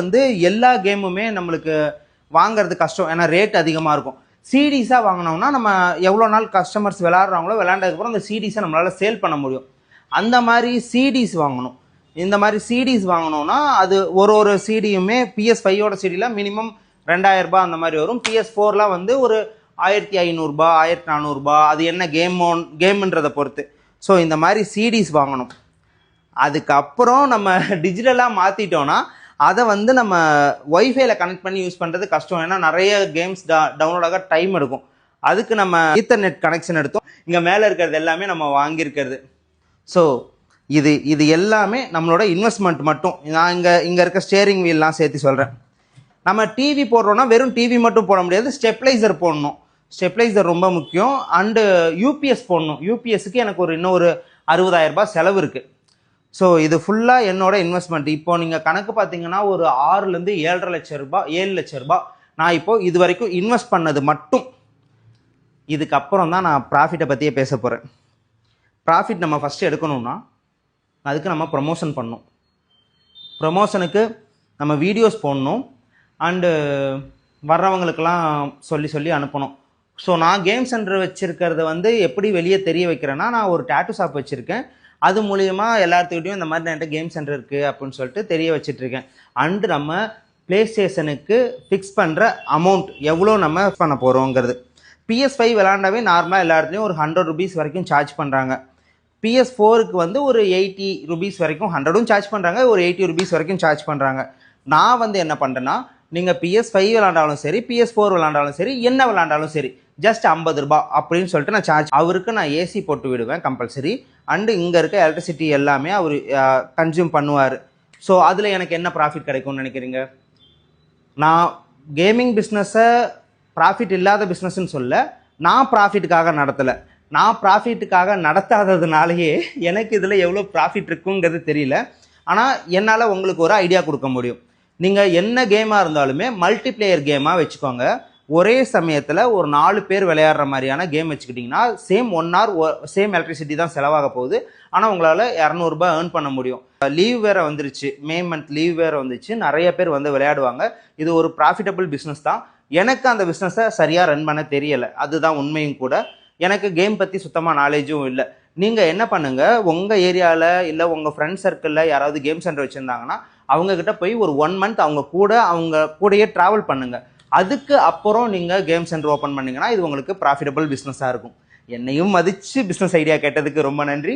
வந்து எல்லா கேமுமே நம்மளுக்கு வாங்குறது கஷ்டம், ஏன்னா ரேட் அதிகமாக இருக்கும். சீடிஸாக வாங்கினோம்னா நம்ம எவ்வளோ நாள் கஸ்டமர்ஸ் விளாட்றாங்களோ விளாண்டதுக்கப்புறம் அந்த சீடிஸை நம்மளால் சேல் பண்ண முடியும். அந்த மாதிரி சீடிஸ் வாங்கணும். இந்த மாதிரி சீடிஸ் வாங்கினோம்னா அது ஒரு சீடியுமே PS5ஓட சீடியில் மினிமம் 2000 ரூபாய் அந்த மாதிரி வரும். PS4லாம் வந்து ஒரு 1500 ரூபாய் 1400 ரூபாய், அது என்ன கேமுன்றதை பொறுத்து. ஸோ இந்த மாதிரி சீடிஸ் வாங்கணும். அதுக்கப்புறம் நம்ம டிஜிட்டலாக மாற்றிட்டோன்னா அதை வந்து நம்ம ஒய்ஃபைல கனெக்ட் பண்ணி யூஸ் பண்ணுறது கஷ்டம், ஏன்னா நிறைய கேம்ஸ் டவுன்லோட் ஆக டைம் எடுக்கும். அதுக்கு நம்ம ஈத்தர்நெட் கனெக்ஷன் எடுத்தோம். இங்கே மேலே இருக்கிறது எல்லாமே நம்ம வாங்கியிருக்கிறது. ஸோ இது எல்லாமே நம்மளோட இன்வெஸ்ட்மெண்ட் மட்டும். நான் இங்கே இருக்க ஸ்டேரிங் வீல்லாம் சேர்த்து சொல்கிறேன். நம்ம டிவி போடுறோன்னா வெறும் டிவி மட்டும் போட முடியாது, ஸ்டெப்லைசர் போடணும். ஸ்டெப்லைசர் ரொம்ப முக்கியம். அண்டு யூபிஎஸ் போடணும். யூபிஎஸ்க்கு எனக்கு இன்னொரு 60,000 ரூபாய் செலவு இருக்குது. ஸோ இது ஃபுல்லாக என்னோட இன்வெஸ்ட்மெண்ட். இப்போ நீங்கள் கணக்கு பார்த்தீங்கன்னா ஒரு 6லேருந்து 7.5 லட்சம் ரூபாய் 7 லட்சம் ரூபாய் நான் இப்போ இது வரைக்கும் இன்வெஸ்ட் பண்ணது மட்டும். இதுக்கப்புறம் தான் நான் ப்ராஃபிட்டை பற்றியே பேச போகிறேன். ப்ராஃபிட் நம்ம ஃபஸ்ட்டு எடுக்கணும்னா அதுக்கு நம்ம ப்ரமோஷன் பண்ணணும். ப்ரமோஷனுக்கு நம்ம வீடியோஸ் போடணும். அண்டு வர்றவங்களுக்கெல்லாம் சொல்லி அனுப்பணும். ஸோ நான் கேம் சென்டர் வச்சுருக்கிறத வந்து எப்படி வெளியே தெரிய வைக்கிறேன்னா, நான் ஒரு டேட்டூ ஷாப் வச்சுருக்கேன். அது மூலிமா எல்லாத்துக்கிட்டையும் இந்த மாதிரி என்கிட்ட கேம் சென்டர் இருக்குது அப்படின்னு சொல்லிட்டு தெரிய வச்சிட்ருக்கேன். அண்டு நம்ம ப்ளே ஸ்டேஷனுக்கு ஃபிக்ஸ் பண்ணுற அமௌண்ட் எவ்வளோ நம்ம பண்ண போகிறோங்கிறது. PS5 விளாண்டாவே நார்மலாக எல்லா இடத்துலையும் ஒரு 100 ருபீஸ் வரைக்கும் சார்ஜ் பண்ணுறாங்க. PS4க்கு வந்து ஒரு 80 ருபீஸ் வரைக்கும், 100ம் சார்ஜ் பண்ணுறாங்க, ஒரு 80 ருபீஸ் வரைக்கும் சார்ஜ் பண்ணுறாங்க. நான் வந்து என்ன பண்ணுறேன்னா, நீங்கள் PS5 விளாண்டாலும் சரி, PS4 விளாண்டாலும் சரி, என்ன விளாண்டாலும் சரி, ஜஸ்ட் 50 ரூபாய் அப்படின்னு சொல்லிட்டு நான் சார்ஜ். அவருக்கு நான் ஏசி போட்டு விடுவேன் கம்பல்சரி. அண்டு இங்கே இருக்க எலக்ட்ரிசிட்டி எல்லாமே அவர் கன்சியூம் பண்ணுவார். ஸோ அதில் எனக்கு என்ன ப்ராஃபிட் கிடைக்கும்னு நினைக்கிறீங்க? நான் கேமிங் பிஸ்னஸை ப்ராஃபிட் இல்லாத பிஸ்னஸ்ன்னு சொல்ல, நான் ப்ராஃபிட்டுக்காக நடத்தலை. நான் ப்ராஃபிட்டுக்காக நடத்தாததுனாலேயே எனக்கு இதில் எவ்வளோ ப்ராஃபிட் இருக்குங்கிறது தெரியல. ஆனால் என்னால் உங்களுக்கு ஒரு ஐடியா கொடுக்க முடியும். நீங்கள் என்ன கேமாக இருந்தாலுமே மல்டிப்ளேயர் கேமாக வச்சுக்கோங்க. ஒரே சமயத்தில் ஒரு 4 பேர் விளையாடுற மாதிரியான கேம் வச்சுக்கிட்டிங்கன்னா சேம் 1 hour சேம் எலக்ட்ரிசிட்டி தான் செலவாக போகுது. ஆனால் உங்களால் 200 ரூபாய் ஏர்ன் பண்ண முடியும். லீவ் வேறு வந்துருச்சு, மே மந்த் லீவ் வேறு வந்துச்சு, நிறைய பேர் வந்து விளையாடுவாங்க. இது ஒரு ப்ராஃபிட்டபிள் பிஸ்னஸ் தான். எனக்கு அந்த பிஸ்னஸை சரியாக ரன் பண்ண தெரியலை, அதுதான் உண்மையும் கூட. எனக்கு கேம் பற்றி சுத்தமாக நாலேஜும் இல்லை. நீங்கள் என்ன பண்ணுங்கள், உங்கள் ஏரியாவில் இல்லை உங்கள் ஃப்ரெண்ட் சர்க்கிளில் யாராவது கேம் சென்டர் வச்சுருந்தாங்கன்னா அவங்கக்கிட்ட போய் ஒரு 1 month அவங்க கூடயே ட்ராவல் பண்ணுங்கள். அதுக்கு அப்புறம் நீங்கள் கேம் சென்டர் ஓப்பன் பண்ணிங்கன்னா இது உங்களுக்கு ப்ராஃபிட்டபிள் பிஸ்னஸாக இருக்கும். என்னையும் மதித்து பிஸ்னஸ் ஐடியா கேட்டதுக்கு ரொம்ப நன்றி.